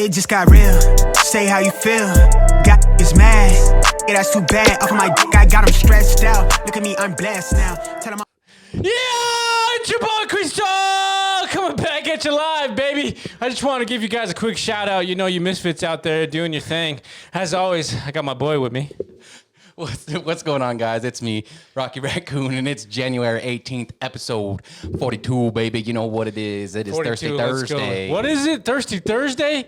It just got real. Say how you feel. Got is mad. Yeah, that's too bad. Off of my dick, I got him stressed out. Look at me, I'm blessed now. Tell him Yeah, it's your boy Crystal coming back at you live, baby. I just want to give you guys a quick shout out. You know, you misfits out there doing your thing. As always, I got my boy with me. What's going on, guys? It's me, Rocky Raccoon, and it's January 18th, episode 42, baby. You know what it is. It is 42, Thirsty Thursday. What is it? Thirsty Thursday?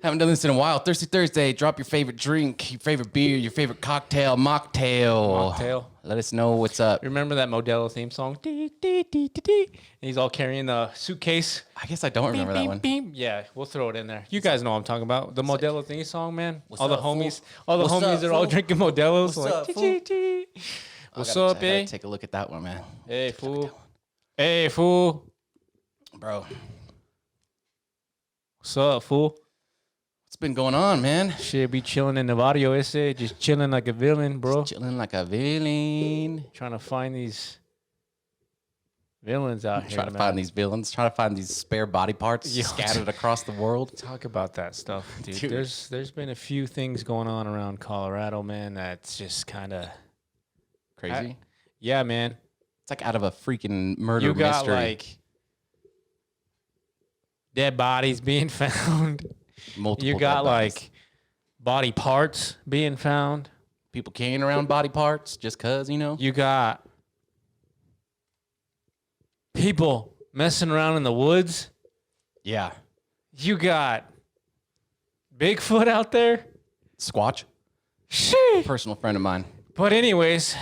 Haven't done this in a while. Thirsty Thursday. Drop your favorite drink, your favorite beer, your favorite cocktail, mocktail. Mocktail. Let us know what's up. Remember that Modelo theme song? Dee, dee, dee, dee, dee. And he's all carrying the suitcase. I guess I don't remember that one. Beep. Yeah, we'll throw it in there. You guys know what I'm talking about. The Modelo theme song, man. All the up, homies, fool? all the What's homies up, are all fool? drinking Modelos. What's like, up, "Chee, fool?" chee, chee." What's I up, gotta eh? take a look at that one, man. Hey, fool. Hey, fool. Bro, What's up, fool? what's been going on, man? Shit, be chilling in the barrio, ese. Just chilling like a villain, bro. Chilling like a villain. Trying to find these villains out here, Trying to man. find these villains. Trying to find these spare body parts Yo, scattered across the world. Talk about that stuff, dude. Dude. There's been a few things going on around Colorado, man, that's just kind of Crazy. yeah, man. It's like out of a freaking murder You got mystery. like dead bodies being found. Multiple You dead got bodies. like body parts being found. People carrying around body parts just cause, you know. You got people messing around in the woods. Yeah. You got Bigfoot out there. Squatch. Sheesh. Personal friend of mine. But anyways,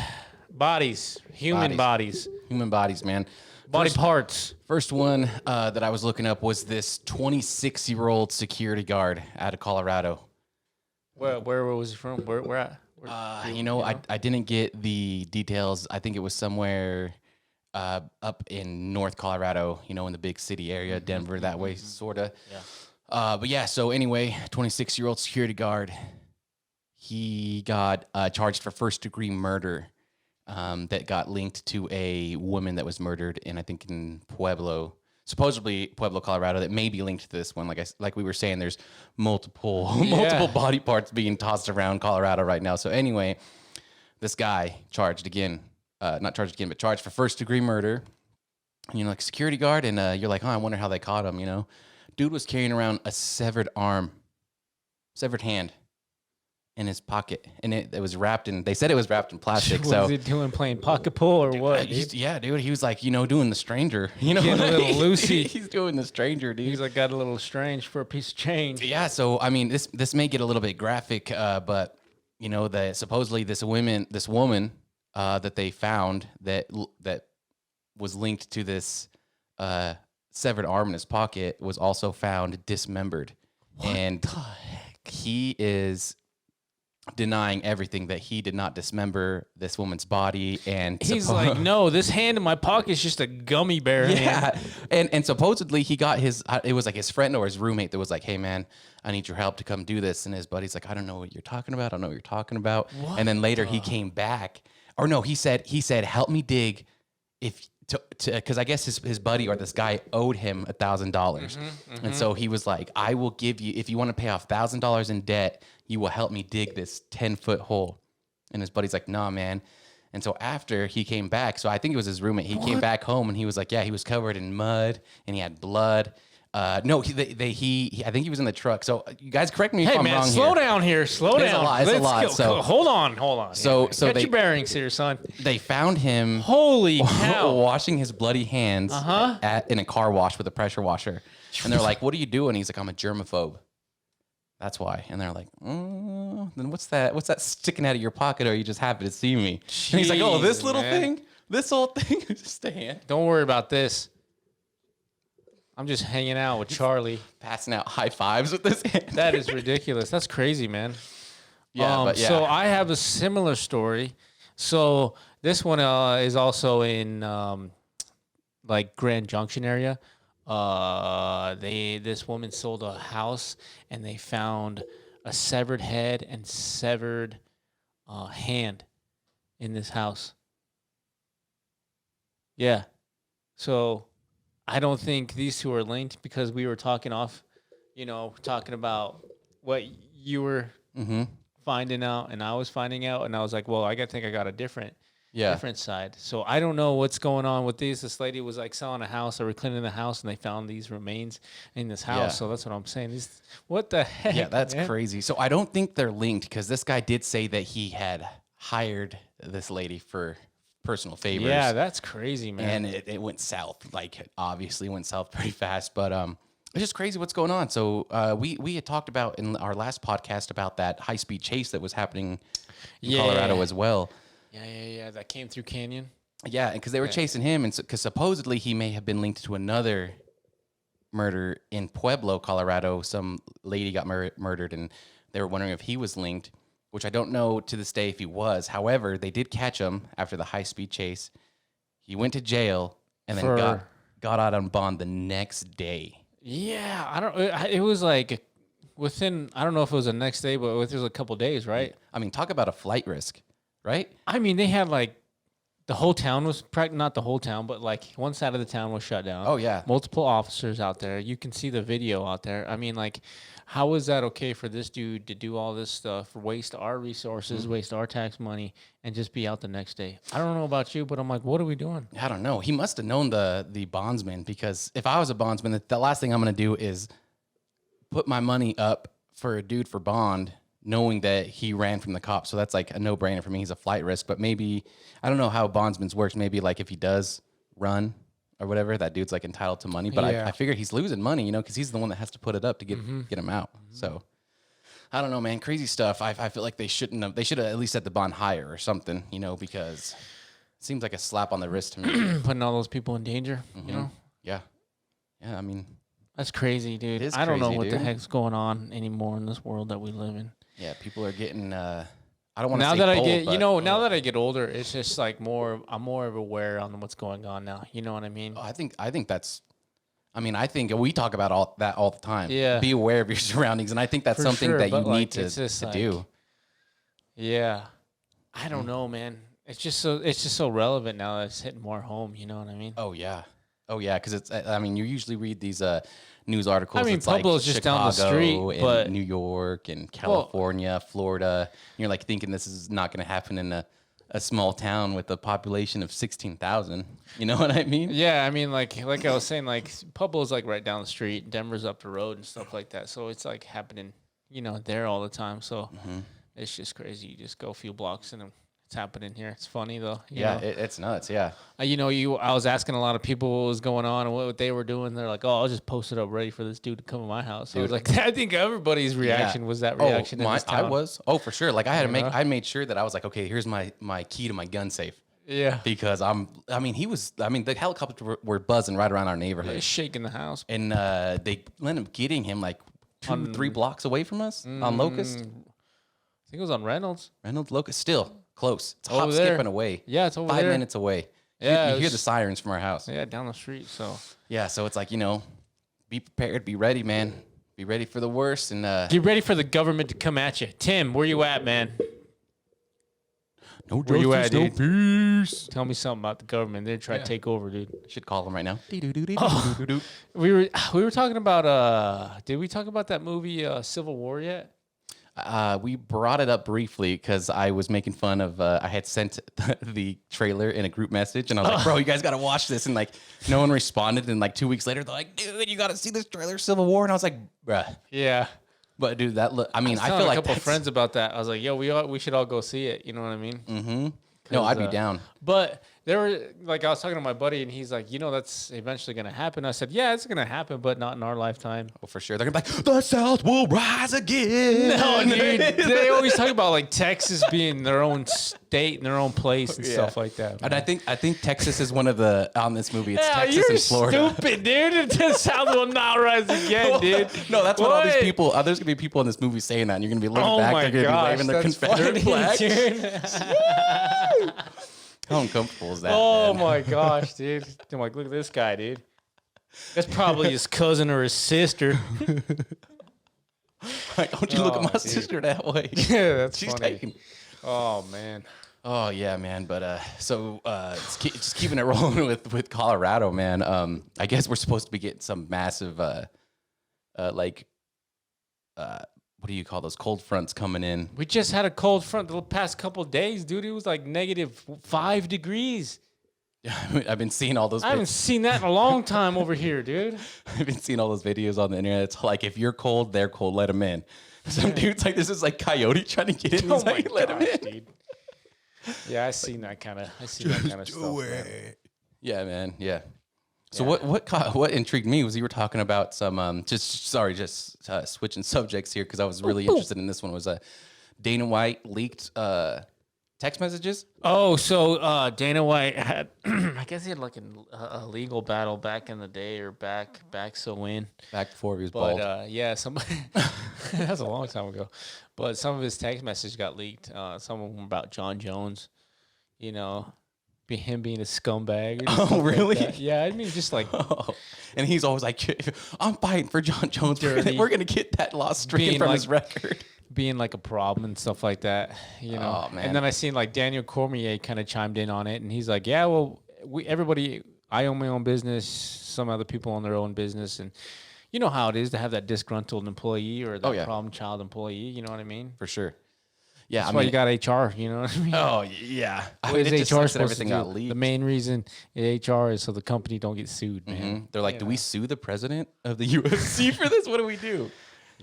bodies, human bodies, Human bodies, man. body parts. First one that I was looking up was this 26-year-old security guard out of Colorado. Where was he from? Where at? I didn't get the details. I think it was somewhere up in North Colorado, you know, in the big city area, Denver, that way, sort of. Yeah. But yeah, so anyway, 26-year-old security guard, he got charged for first-degree murder that got linked to a woman that was murdered I think in Pueblo, supposedly Pueblo, Colorado, that may be linked to this one. Like we were saying, there's multiple body parts being tossed around Colorado right now. So anyway, this guy charged for first-degree murder. You know, like security guard, and you're like, I wonder how they caught him. You know, dude was carrying around a severed hand in his pocket, and it was wrapped in. They said it was wrapped in plastic. What so was he doing, playing pocket pull or what? Dude? yeah, dude, he was like, you know, doing the stranger. You know, Getting a little loosey. He's doing the stranger, dude. He's like got a little strange for a piece of change. Yeah, so I mean, this may get a little bit graphic, but you know that supposedly this woman that they found that was linked to this severed arm in his pocket was also found dismembered. What the heck? He is denying everything, that he did not dismember this woman's body, and He's like, no, this hand in my pocket is just a gummy bear hand. and supposedly he got it was like his friend or his roommate that was like, hey man, I need your help to come do this, and his buddy's like, I don't know what you're talking about. What and then later he came back, or no, he said help me dig because I guess his buddy or this guy owed him $1,000, and so he was like, I will give you, if you want to pay off $1,000 in debt, you will help me dig this 10-foot hole. And his buddy's like, nah, man. And so after he came back, so I think it was his roommate, he came back home and he was like, yeah, he was covered in mud and he had blood. No, I think he was in the truck. So you guys correct me if I'm wrong. Slow down here. Slow down. It's a lot. Go. So hold on. So Get your bearings here, son. They found him. Holy cow! Washing his bloody hands in a car wash with a pressure washer. And they're like, what are you doing? He's like, I'm a germaphobe. That's why. And they're like, then what's that sticking out of your pocket, or are you just happy to see me? And he's like, oh, this little thing? This whole thing is just a hand. Don't worry about this. I'm just hanging out with Charlie. Passing out high fives with this hand. That is ridiculous. That's crazy, man. Yeah, So I have a similar story. So this one is also in like Grand Junction area. This woman sold a house and they found a severed head and severed hand in this house. Yeah. So I don't think these two are linked because we were talking off talking about what you were finding out and I was finding out, and I was like, well, I think I got a different side. So I don't know what's going on with these. This lady was like selling a house, or cleaning the house, and they found these remains in this house. Yeah. So that's what I'm saying. What the heck? Yeah, that's man? crazy. So I don't think they're linked because this guy did say that he had hired this lady for personal favors. Yeah, that's crazy, man. And it went south. Like, it obviously went south pretty fast. But it's just crazy what's going on. So we had talked about in our last podcast about that high-speed chase that was happening in Colorado as well. Yeah. That came through Canyon. Yeah, because they were chasing him, and because supposedly he may have been linked to another murder in Pueblo, Colorado. Some lady got murdered, and they were wondering if he was linked, which I don't know to this day if he was. However, they did catch him after the high-speed chase. He went to jail, and then got out on bond the next day. Yeah, I don't. It was like within. I don't know if it was the next day, but it was a couple days, right? I mean, talk about a flight risk, right? I mean, they had like the whole town was not the whole town, but like one side of the town was shut down. Oh yeah, multiple officers out there. You can see the video out there. I mean, like, how is that okay for this dude to do all this stuff, waste our resources, waste our tax money, and just be out the next day? I don't know about you, but I'm like, what are we doing? I don't know. He must have known the bondsman, because if I was a bondsman, the last thing I'm going to do is put my money up for a dude for bond, knowing that he ran from the cops. So that's like a no-brainer for me. He's a flight risk. But maybe, I don't know how bondsman's works. Maybe like if he does run or whatever, that dude's like entitled to money. But I figured he's losing money, because he's the one that has to put it up to get him out. So I don't know, man. Crazy stuff. I feel like they should have at least set the bond higher or something, because it seems like a slap on the wrist to me. Putting all those people in danger, Yeah. Yeah, I mean, that's crazy, dude. I don't know what the heck's going on anymore in this world that we live in. Yeah, people are getting. I don't want to. Now say that bold, I get, but, now that I get older, it's just like I'm more aware on what's going on now. You know what I mean? I think that's. I mean, I think we talk about all the time. Yeah. Be aware of your surroundings, and I think that's For something sure, that you but, need to do. Yeah, I don't know, man. It's just so relevant now that it's hitting more home. You know what I mean? Oh yeah, because it's. I mean, you usually read these news articles. I mean, it's like Pueblo's just Chicago down the street, and but New York and California, Florida. And you're like thinking this is not going to happen in a small town with a population of 16,000. You know what I mean? Yeah, I mean, like I was saying, like Pueblo's like right down the street, Denver's up the road and stuff like that. So it's like happening, there all the time. So it's just crazy. You just go a few blocks and it's happening here. It's funny though. It's nuts. Yeah. I was asking a lot of people what was going on and what they were doing. They're like, "Oh, I'll just post it up ready for this dude to come to my house." So I was like, I think everybody's reaction was that reaction. In this town. I was. Oh, for sure. Like I made sure that I was like, okay, here's my key to my gun safe. Yeah. Because the helicopters were buzzing right around our neighborhood. Shaking the house. And they ended up getting him like 2-3 blocks away from us on Locust. I think it was on Reynolds. Locust, still close. It's over hop, there. skipping away. Yeah, it's over 5 there. minutes away. Yeah, you hear the sirens from our house. Yeah, down the street. So yeah, so it's like, be prepared, be ready, man. Be ready for the worst, and get ready for the government to come at you. Tim, where you at, man? No Where you at, justice, no dude? peace. Tell me something about the government. They're trying to take over, dude. Should call him right now. We were talking about did we talk about that movie Civil War yet? We brought it up briefly because I was making fun of. I had sent the trailer in a group message, and I was like, "Bro, you guys got to watch this." And like, no one responded. And like 2 weeks later, they're like, "Dude, you got to see this trailer, Civil War." And I was like, "Bruh." Yeah. But dude, I feel telling like a couple friends about that. I was like, "Yo, we should all go see it." You know what I mean? Mm-hmm. No, I'd be down. But there were like I was talking to my buddy, and he's like, "That's eventually going to happen." I said, "Yeah, it's going to happen, but not in our lifetime." Well, for sure, they're gonna be like, "The South will rise again." No, dude. They always talk about like Texas being their own state and their own place and stuff like that. Man. And I think Texas is one of the on this movie. It's Yeah, Texas you're and Florida. stupid, dude. The South will not rise again, dude. No, that's what all these people. There's gonna be people in this movie saying that, and you're gonna be looking back. My They're gonna gosh, be waving their that's Confederate funny, flags. How uncomfortable is that? Oh man? my gosh, dude. I'm like, look at this guy, dude. That's probably his cousin or his sister. Like, don't you look at my sister that way? Yeah, that's She's funny. taken. Oh man. Oh yeah, man. But just keeping it rolling with Colorado, man. I guess we're supposed to be getting some massive like what do you call those cold fronts coming in? We just had a cold front the past couple of days, dude. It was like -5 degrees. Yeah, I've been seeing all those. I haven't seen that in a long time over here, dude. I've been seeing all those videos on the internet. It's like, if you're cold, they're cold. Let them in. Some dude's like, this is like Coyote trying to get in. He's like, let him in. Dude. Yeah, I seen that kind of stuff, man. Yeah, man. Yeah. So what intrigued me was you were talking about some switching subjects here, because I was really interested in this one. Was Dana White leaked text messages? Oh, so Dana White had, I guess he had like a legal battle back in the day, or back before he was but, bald. yeah, somebody that's a long time ago. But some of his text messages got leaked. Some of them about John Jones, you know, him being a scumbag. Oh, really? Like yeah, I mean, just like, and he's always like, I'm fighting for John Jones. We're gonna get that loss stricken from his record. Being like a problem and stuff like that, you know. Oh, man. And then I seen like Daniel Cormier kind of chimed in on it, and he's like, yeah, well, I own my own business. Some other people own their own business, and you know how it is to have that disgruntled employee or that problem child employee. You know what I mean? For sure. Yeah, that's why you got HR. You know what I mean? Oh yeah. What is HR supposed everything to do? Got leaked. The main reason HR is so the company don't get sued, man. Mm-hmm. They're like, do we sue the president of the UFC for this? What do we do?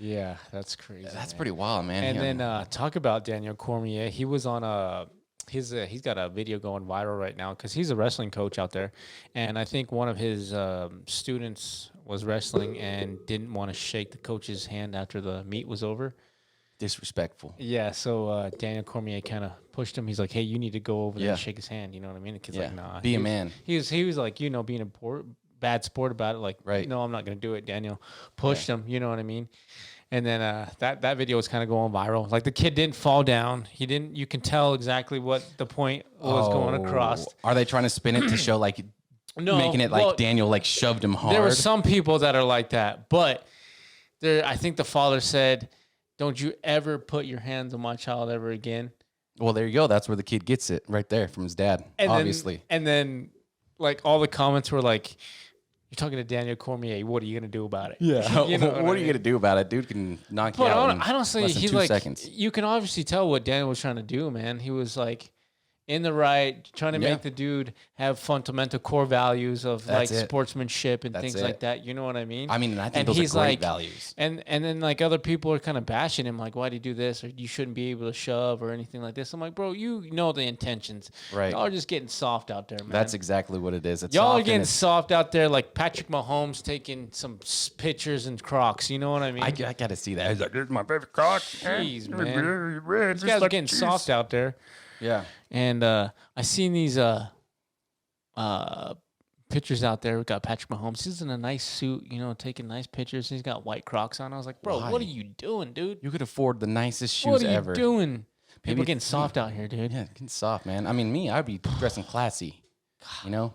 Yeah, that's crazy. That's pretty wild, man. And then talk about Daniel Cormier. He was on he's got a video going viral right now because he's a wrestling coach out there, and I think one of his students was wrestling and didn't want to shake the coach's hand after the meet was over. Disrespectful. Yeah, so Daniel Cormier kind of pushed him. He's like, "Hey, you need to go over there and shake his hand." You know what I mean? The kid's like, "Nah, be a man." He was like, you know, being a bad sport about it. Like, right? No, I'm not gonna do it. Daniel pushed him. You know what I mean? And then that video was kind of going viral. Like the kid didn't fall down. He didn't. You can tell exactly what the point was going across. Are they trying to spin it to show like making it like Daniel like shoved him hard? There were some people that are like that, but I think the father said, "Don't you ever put your hands on my child ever again." Well, there you go. That's where the kid gets it right there from his dad, obviously. And then like all the comments were like, "You're talking to Daniel Cormier. What are you gonna do about it?" Yeah. You know what are you gonna do about it? Dude can knock you out. But honestly, he's like 2 seconds. You can obviously tell what Daniel was trying to do, man. He was like in the right, trying to make the dude have fundamental core values of sportsmanship and things like that. You know what I mean? I mean, I think those are great values. And then like other people are kind of bashing him, like, "Why do you do this?" or "You shouldn't be able to shove," or anything like this. I'm like, bro, you know the intentions. Right. Y'all are just getting soft out there, man. That's exactly what it is. Y'all are getting soft out there, like Patrick Mahomes taking some pictures in Crocs. You know what I mean? I got to see that. He's like, "This is my favorite Crocs." Jeez, man. These guys are getting soft out there. Yeah. And I seen these pictures out there. We got Patrick Mahomes. He's in a nice suit, you know, taking nice pictures. He's got white Crocs on. I was like, bro, what are you doing, dude? You could afford the nicest shoes ever. What are you doing? People getting soft out here, dude. Yeah, getting soft, man. I mean, I'd be dressing classy, you know,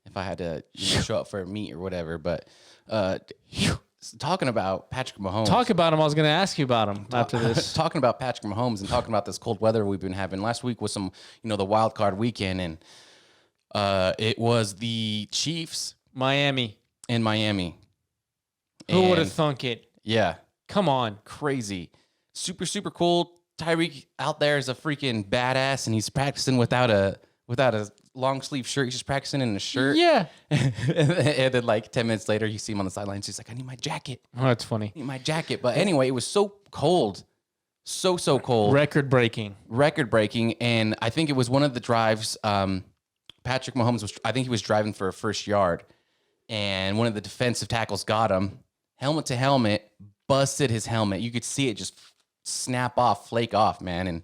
if I had to show up for a meet or whatever. But talking about Patrick Mahomes. Talk about him. I was going to ask you about him after this. Talking about Patrick Mahomes and talking about this cold weather we've been having. Last week was some, the wild card weekend, and it was the Chiefs. Miami. In Miami. Who would have thunk it? Yeah. Come on. Crazy. Super, super cool. Tyreek out there is a freaking badass, and he's practicing without a long sleeve shirt. He's just practicing in a shirt. Yeah. And then like 10 minutes later, you see him on the sidelines. He's like, "I need my jacket." Oh, that's funny. I need my jacket. But anyway, it was so cold. So cold. Record breaking. And I think it was one of the drives. Patrick Mahomes I think he was driving for a first yard, and one of the defensive tackles got him. Helmet to helmet, busted his helmet. You could see it just snap off, flake off, man. And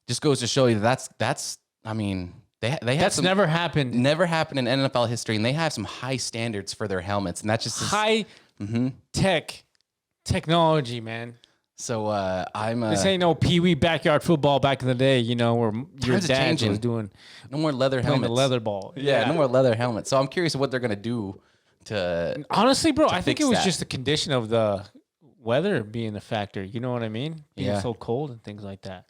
just goes to show you that's I mean, they have that's never happened. Never happened in NFL history, and they have some high standards for their helmets, and that's just high technology, man. So this ain't no pee-wee backyard football back in the day, where your dad was doing. No more leather helmets. The leather ball. Yeah, no more leather helmets. So I'm curious what they're gonna do to. Honestly, bro, I think it was just the condition of the weather being the factor. You know what I mean? Being so cold and things like that.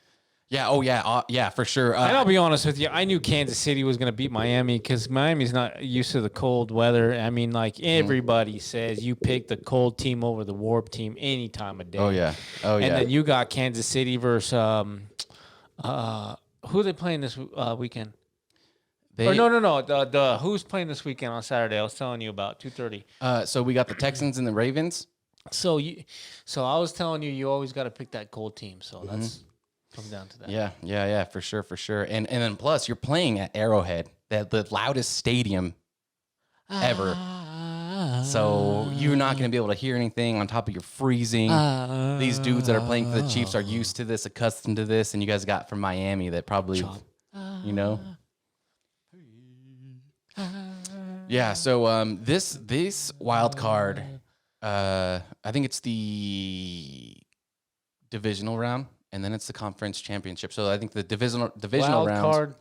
Yeah. Oh, yeah. Yeah, for sure. And I'll be honest with you, I knew Kansas City was going to beat Miami because Miami's not used to the cold weather. I mean, like everybody says, you pick the cold team over the warm team any time of day. Oh, yeah. Oh, yeah. And then you got Kansas City versus who are they playing this weekend? No. The who's playing this weekend on Saturday? I was telling you about 2:30. So we got the Texans and the Ravens. So I was telling you always got to pick that cold team. So that's comes down to that. Yeah, for sure. And then plus you're playing at Arrowhead, the loudest stadium ever. So you're not going to be able to hear anything on top of your freezing. These dudes that are playing for the Chiefs are used to this, accustomed to this, and you guys got from Miami that probably, you know. Yeah, so this wild card, I think it's the divisional round, and then it's the conference championship. So I think the divisional Wild round. card.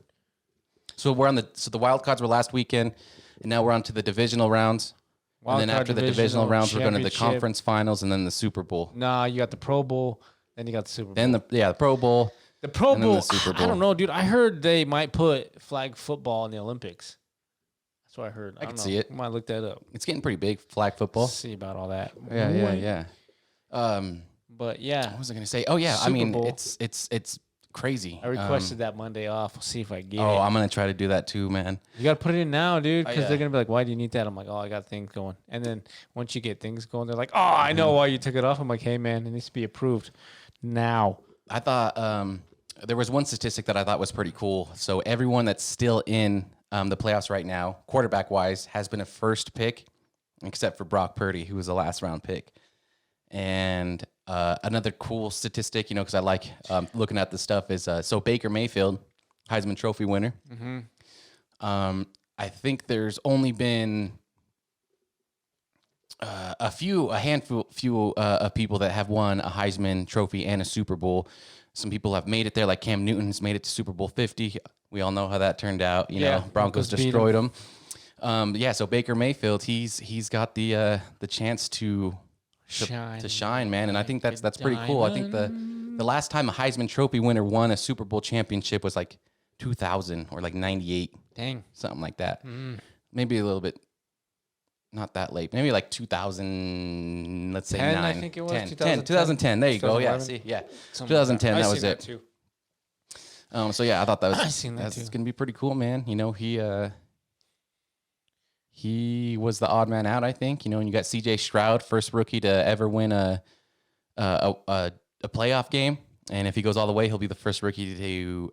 So the wild cards were last weekend, and now we're on to the divisional rounds. Wild and then card, after the divisional rounds, we're going to the championship. conference finals, and then the Super Bowl. Nah, you got the Pro Bowl, then you got the Super Bowl. Then the Pro Bowl. The Pro and then Bowl, the Super Bowl. I don't know, dude. I heard they might put flag football in the Olympics. That's what I heard. I can see it. I might look that up. It's getting pretty big, flag football. See about all that. Yeah. But yeah, What was I going to say? Oh yeah, Super Bowl. it's crazy. I requested that Monday off. We'll see if I get it. I'm going to try to do that too, man. You got to put it in now, dude, because yeah. they're going to be like, why do you need that? I'm like, oh, I got things going. And then once you get things going, they're like, oh, I know why you took it off. I'm like, hey, man, it needs to be approved now. I thought there was one statistic that I thought was pretty cool. So everyone that's still in the playoffs right now, quarterback-wise, has been a first pick, except for Brock Purdy, who was a last-round pick. And another cool statistic, because I like looking at this stuff, is so Baker Mayfield, Heisman Trophy winner. I think there's only been a handful of people that have won a Heisman Trophy and a Super Bowl. Some people have made it there, like Cam Newton's made it to Super Bowl 50. We all know how that turned out. You know, Broncos destroyed him. So Baker Mayfield, he's got the chance to shine, man. And I think that's pretty cool. I think the last time a Heisman Trophy winner won a Super Bowl championship was like 2000 or like 98. Dang. Something like that. Maybe a little bit, not that late. Maybe like 2000, let's say 10, 9. I think it was. 2010. There you go. Yeah, 2011. see? Yeah. Something 2010, like that was it. Too. So yeah, I thought that was I seen that that's too. going to be pretty cool, man. He was the odd man out, I think. And you got C.J. Stroud, first rookie to ever win a playoff game, and if he goes all the way, he'll be the first rookie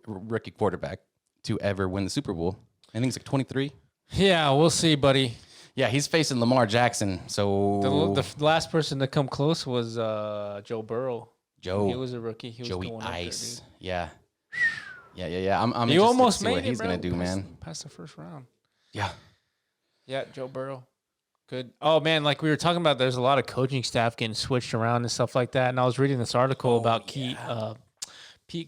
quarterback to ever win the Super Bowl. I think it's like 23. Yeah, we'll see, buddy. Yeah, he's facing Lamar Jackson. So The last person to come close was Joe Burrow. He was a rookie. He was Joey going Ice. Up there, Yeah. I'm you interested almost to see made what it, he's bro. gonna do, man. Past the first round. Yeah. Yeah, Joe Burrow. Good. Oh, man, like we were talking about, there's a lot of coaching staff getting switched around and stuff like that. And I was reading this article about Pete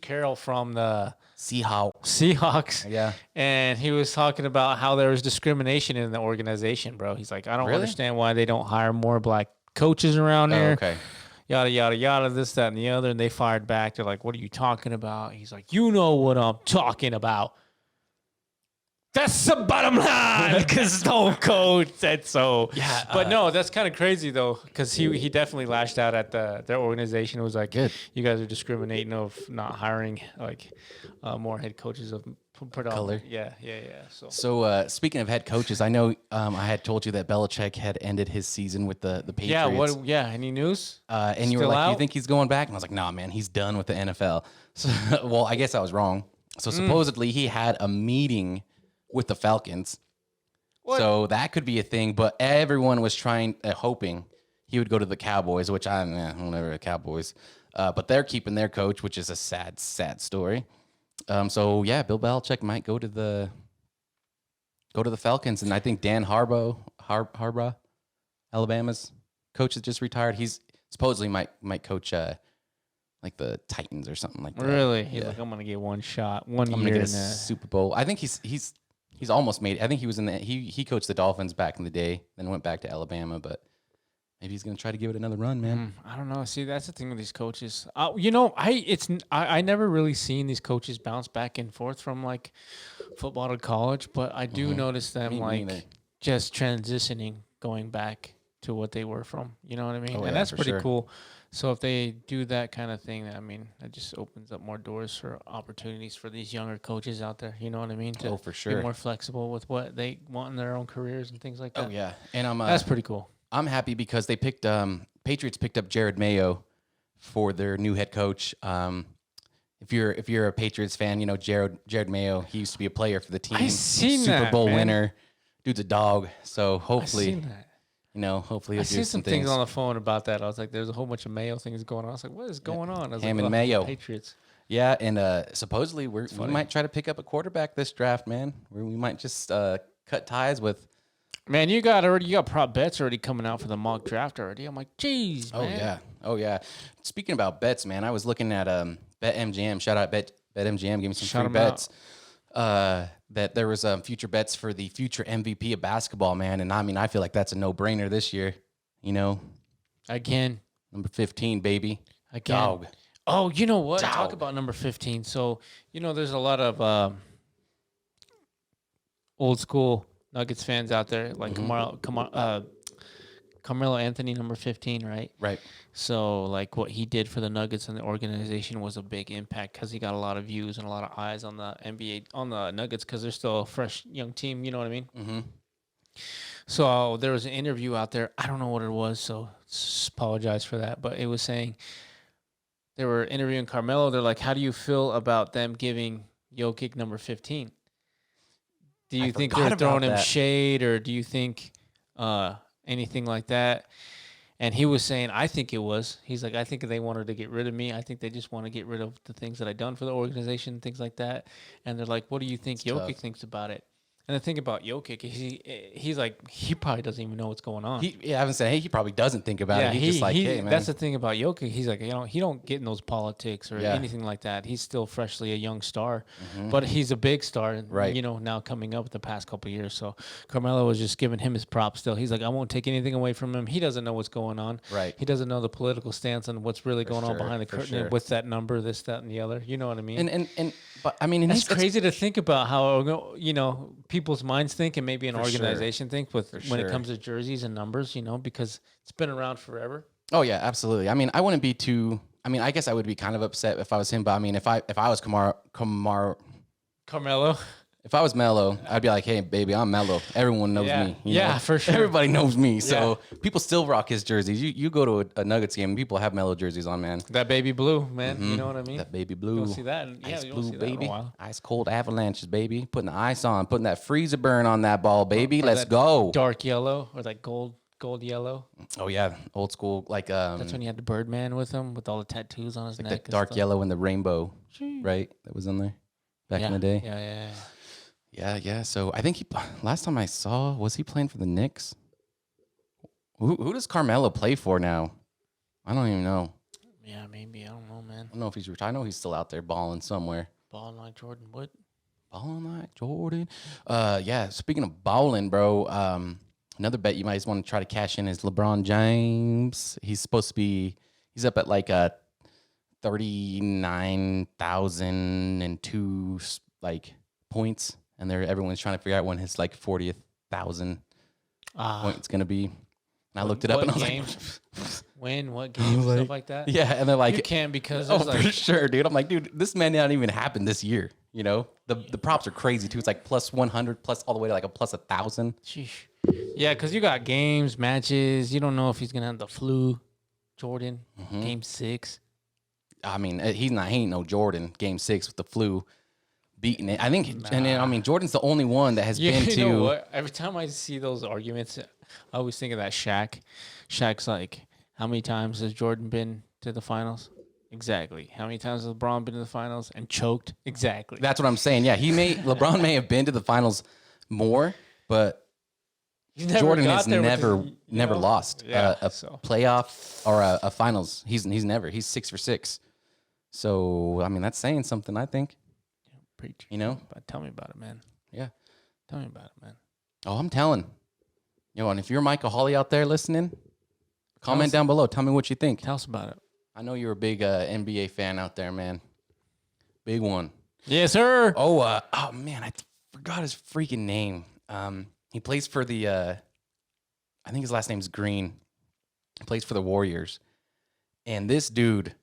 Carroll from the Seahawks. Yeah. And he was talking about how there was discrimination in the organization, bro. He's like, I don't understand why they don't hire more black coaches around here. Okay. Yada, yada, yada, this, that, and the other. And they fired back. They're like, what are you talking about? He's like, you know what I'm talking about. That's the bottom line, because no coach said so. Yeah, but no, that's kind of crazy though, because he definitely lashed out at their organization. It was like, Good. You guys are discriminating of not hiring like more head coaches of Color. Yeah. So speaking of head coaches, I know I had told you that Belichick had ended his season with the Patriots. Yeah. Any news? And you were Still like, out? you think he's going back? And I was like, nah, man, he's done with the NFL. So, well, I guess I was wrong. So supposedly he had a meeting with the Falcons. What? So that could be a thing, but everyone was hoping he would go to the Cowboys, which I'm never a Cowboys. But they're keeping their coach, which is a sad, sad story. So yeah, Bill Belichick might go to the Falcons, and I think Dan Harbaugh, Alabama's coach that just retired. He's supposedly might coach like the Titans or something like that. Really? He's like, I'm gonna get one shot, I'm gonna year get a in Super Bowl. I think he's almost made it. I think he was he coached the Dolphins back in the day, then went back to Alabama, but maybe he's gonna try to give it another run, man. I don't know. See, that's the thing with these coaches. I never really seen these coaches bounce back and forth from like football to college, but I do notice them just transitioning, going back to what they were from. You know what I mean? And that's pretty cool. So if they do that kind of thing, I mean, that just opens up more doors for opportunities for these younger coaches out there. You know what I mean? To for sure. Be more flexible with what they want in their own careers and things like that. Oh yeah, and that's pretty cool. I'm happy because they picked Patriots picked up Jared Mayo for their new head coach. If you're a Patriots fan, you know Jared Mayo. He used to be a player for the team. I've seen Super Bowl man. winner. Dude's a dog. So hopefully. I've seen that. You know, hopefully he'll I do see some things on the phone about that. I was like, there's a whole bunch of Mayo things going on. I was like, what is going on? I was Ham like, and Mayo. Patriots. Yeah, and supposedly we might try to pick up a quarterback this draft, man. We might just cut ties with. Man, you got prop bets already coming out for the mock draft already. I'm like, geez, man. Oh yeah. Speaking about bets, man, I was looking at BetMGM. Shout out BetMGM, give me some free bets. That there was future bets for the future MVP of basketball, man. And I mean, I feel like that's a no-brainer this year. You know, again, number 15, baby, again. Dog. Oh, you know what? Dog. Talk about number 15. So you know, there's a lot of old school Nuggets fans out there, like Carmelo Anthony, number 15, right? Right. So, like, what he did for the Nuggets and the organization was a big impact because he got a lot of views and a lot of eyes on the NBA, on the Nuggets, because they're still a fresh, young team. You know what I mean? Mm-hmm. So, there was an interview out there. I don't know what it was, so apologize for that. But it was saying they were interviewing Carmelo. They're like, how do you feel about them giving Jokic number 15? Do you think they're throwing him shade, or do you think anything like that? And he was saying, I think it was. He's like, I think they wanted to get rid of me. I think they just want to get rid of the things that I've done for the organization, things like that. And they're like, what do you think Jokic thinks about it? And the thing about Jokic, he's like, he probably doesn't even know what's going on. I haven't said, hey, he probably doesn't think about it. He's just like, hey, man. That's the thing about Jokic. He's like, he don't get in those politics or anything like that. He's still freshly a young star, but he's a big star, right? You know, now coming up the past couple of years. So Carmelo was just giving him his props still. He's like, I won't take anything away from him. He doesn't know what's going on. Right. He doesn't know the political stance and what's really going on behind the curtain with that number, this, that, and the other. You know what I mean? But I mean, it's crazy to think about how, you know, people's minds think and maybe an organization think when it comes to jerseys and numbers, you know, because it's been around forever. Oh yeah, absolutely. I mean, I wouldn't be too. I mean, I guess I would be kind of upset if I was him. But I mean, if I was Carmelo. If I was Melo, I'd be like, hey, baby, I'm Melo. Everyone knows me. You know? For sure. Everybody knows me. So people still rock his jerseys. You go to a Nuggets game and people have Melo jerseys on, man. That baby blue, man. Mm-hmm. You know what I mean? That baby blue. You don't see that. Ice you blue, don't see baby. that in a while. Ice cold avalanches, baby. Putting the ice on. Putting that freezer burn on that ball, baby. Let's go. Dark yellow or that gold yellow. Oh, yeah. Old school. Like that's when you had the Birdman with him with all the tattoos on his neck. That dark yellow and the rainbow, right? That was in there back in the day. Yeah. So I think last time I saw, was he playing for the Knicks? Who does Carmelo play for now? I don't even know. Yeah, maybe. I don't know, man. I don't know if he's retired. I know he's still out there balling somewhere. Balling like Jordan Wood. Balling like Jordan. Yeah, speaking of balling, bro, another bet you might want to try to cash in is LeBron James. He's he's up at like 39,002 like points. And everyone's trying to figure out when his like 40,000 points going to be. And I looked it up and I was like, what game, stuff like that? Yeah, and they're like, you can because for sure, dude. I'm like, dude, this may not even happen this year. You know, the props are crazy too. It's like plus 100, plus all the way to like a plus 1,000. Sheesh. Yeah, because you got games, matches. You don't know if he's gonna have the flu. Jordan, Game 6. I mean, he ain't no Jordan. Game 6 with the flu. Beating it, I think, and then, I mean, Jordan's the only one that has been to. You know what? Every time I see those arguments, I always think of that Shaq. Shaq's like, how many times has Jordan been to the finals? Exactly. How many times has LeBron been to the finals and choked? Exactly. That's what I'm saying. Yeah, LeBron may have been to the finals more, but Jordan has never lost a playoff or a finals. He's 6 for 6. So I mean, that's saying something, I think. Preach. You know? But tell me about it, man. Yeah. Tell me about it, man. Oh, I'm telling. And if you're Michael Hawley out there listening, Comment down below. Tell me what you think. Tell us about it. I know you're a big NBA fan out there, man. Big one. Yes, sir. Oh, man, I forgot his freaking name. He plays for the, I think his last name's Green. He plays for the Warriors. And this dude,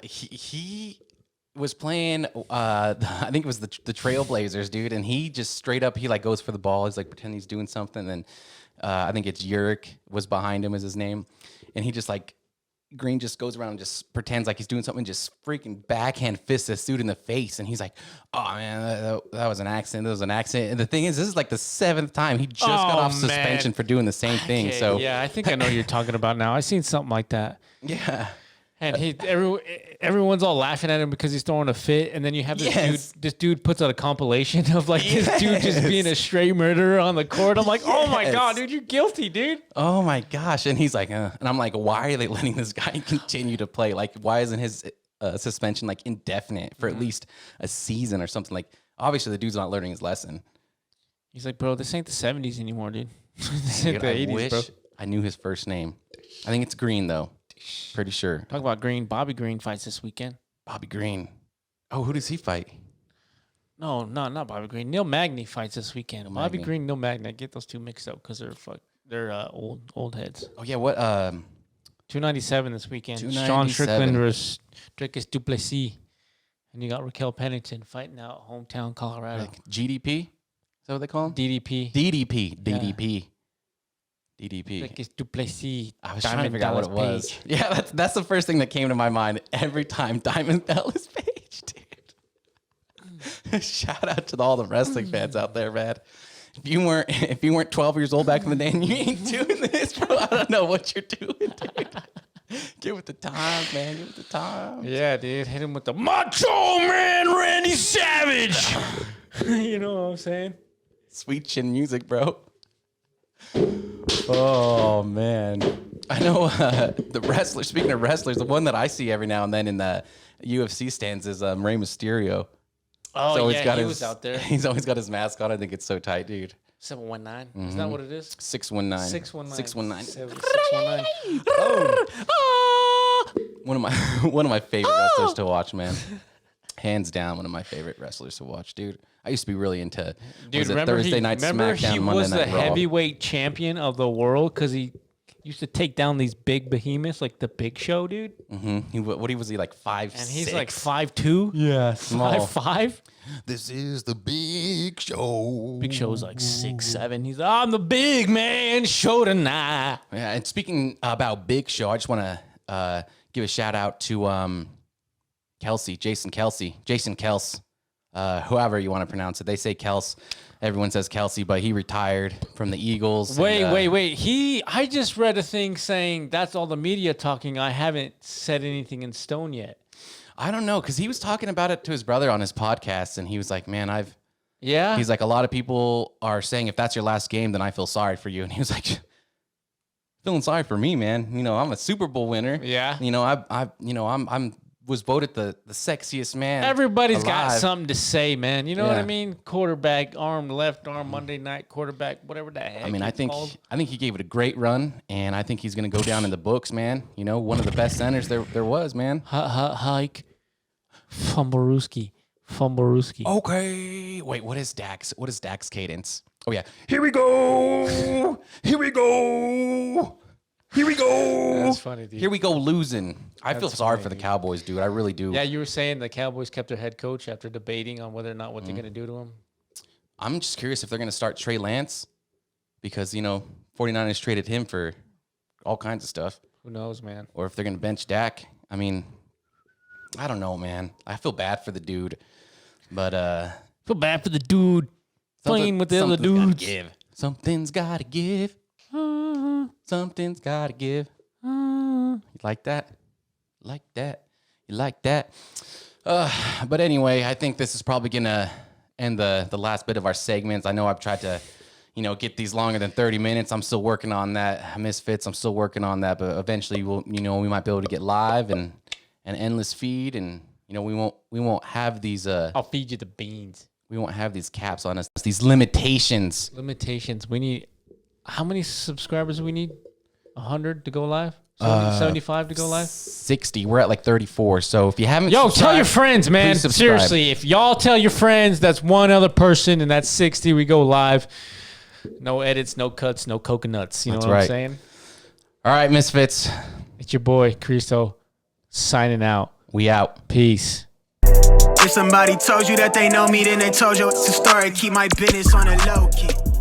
he was playing, I think it was the Trailblazers, dude. And he just straight up, he like goes for the ball. He's like pretending he's doing something. And I think it's Yurik was behind him is his name. And he just like, Green just goes around and just pretends like he's doing something, just freaking backhand fists this dude in the face. And he's like, oh, man, that was an accident. That was an accident. And the thing is, this is like the 7th time. He just got off suspension for doing the same thing. Okay, So yeah, I think I know what you're talking about now. I seen something like that. Yeah. And everyone's all laughing at him because he's throwing a fit, and then you have this dude. This dude puts out a compilation of like this dude just being a straight murderer on the court. I'm like, oh my god, dude, you're guilty, dude. Oh my gosh, and he's like, and I'm like, why are they letting this guy continue to play? Like, why isn't his suspension like indefinite for at least a season or something? Like, obviously the dude's not learning his lesson. He's like, bro, this ain't the 70s anymore, dude. This Dude, ain't the I 80s, wish bro. I knew his first name. I think it's Green though. Pretty sure. Talk about Green. Bobby Green fights this weekend. Bobby Green. Oh, who does he fight? No, not Bobby Green. Neil Magny fights this weekend. Bobby Magny. Green, Neil Magny. I get those two mixed up because they're old heads. Oh yeah, what 297 this weekend. 297. Sean Strickland versus Dricus Duplessis. And you got Raquel Pennington fighting out hometown Colorado. like GDP? Is that what they call him? DDP. DDP. Dricus Duplessis. I was trying to figure out what it was. Yeah, that's the first thing that came to my mind every time. Diamond Dallas Page, dude. Shout out to all the wrestling fans out there, man. If you weren't 12 years old back in the day and you ain't doing this, bro, I don't know what you're doing, dude. Get with the times, man. Get with the times. Yeah, dude. Hit him with the Macho Man Randy Savage. You know what I'm saying? Sweet chin music, bro. Oh, man. I know the wrestler, speaking of wrestlers, the one that I see every now and then in the UFC stands is Rey Mysterio. Oh, So yeah, he was out there. He's always got his mask on. I think it's so tight, dude. 719. Is that what it is? 619. 619. 619. 619. One of my favorite wrestlers to watch, man. Hands down, one of my favorite wrestlers to watch, dude. I used to be really into Thursday Night SmackDown, he Monday was Night the Raw. heavyweight champion of the world because he used to take down these big behemoths like the Big Show, dude. What was he like 5'6"? And he's like 5'2". Yeah, small. 5'5". This is the Big Show. Big Show's like 6'7". He's like, I'm the big man show tonight. Yeah, and speaking about Big Show, I just want to give a shout out to Jason Kels, whoever you want to pronounce it. They say Kels. Everyone says Kelsey, but he retired from the Eagles. Wait. I just read a thing saying that's all the media talking. I haven't said anything in stone yet. I don't know, because he was talking about it to his brother on his podcast, and he was like, man, Yeah. he's like, a lot of people are saying if that's your last game, then I feel sorry for you. And he was like, feeling sorry for me, man. You know, I'm a Super Bowl winner. Yeah. You know, I'm was voted the sexiest man. Everybody's got alive. something to say, man. You know what I Yeah. mean? Quarterback, arm, left arm, Monday night quarterback, whatever the heck. I mean, it's called. I think he gave it a great run, and I think he's going to go down in the books, man. You know, one of the best centers there was, man. Hike. Fumblerooski. Okay. Wait, what is Dak's cadence? Oh yeah. Here we go. That's funny, dude. Here we go losing. I feel That's sorry funny, for the dude. Cowboys, dude. I really do. Yeah, you were saying the Cowboys kept their head coach after debating on whether or not what they're going to do to him. I'm just curious if they're going to start Trey Lance because, 49ers traded him for all kinds of stuff. Who knows, man? Or if they're going to bench Dak. I mean, I don't know, man. I feel bad for the dude. But Feel bad for the dude playing with the other dudes. Something's got to give. Something's got to give. You like that? You like that? But anyway, I think this is probably going to end the last bit of our segments. I know I've tried to, get these longer than 30 minutes. I'm still working on that. Misfits, I'm still working on that. But eventually, we might be able to get live and an endless feed. And, we won't have these... I'll feed you the beans. We won't have these caps on us. These limitations. We need... How many subscribers do we need? 100 to go live? 75 to go live? 60. We're at like 34. So if you haven't tell your friends, man. Seriously, if y'all tell your friends, that's one other person, and that's 60. We go live. No edits, no cuts, no coconuts. You know what I'm saying? All right, Misfits. It's your boy, Cristo, signing out. We out. Peace. If somebody told you that they know me, then they told you it's a story. Keep my business on a low key.